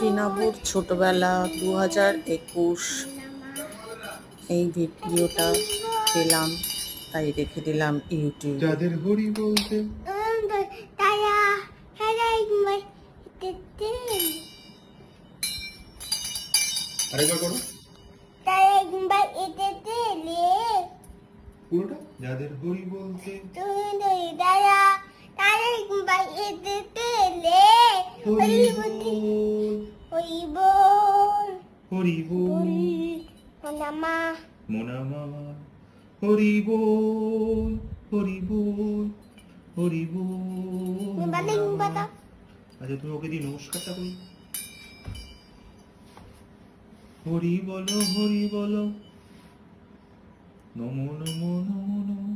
রিনাবুর ছোটবেলা 2021 এই ভিডিওটা পেলাম, তাই রেখে দিলাম ইউটিউবে। যাদের হরি বলতে তারা আরেকবার করো পুরোটা। যাদের হরি বলতে হরি বল হরি বল মোনামা হরি বল হরি বল হরি বল। আচ্ছা তুমি ওকে দিয়ে নমস্কারটা করি। হরি বলো নমো নমো নমো নমো।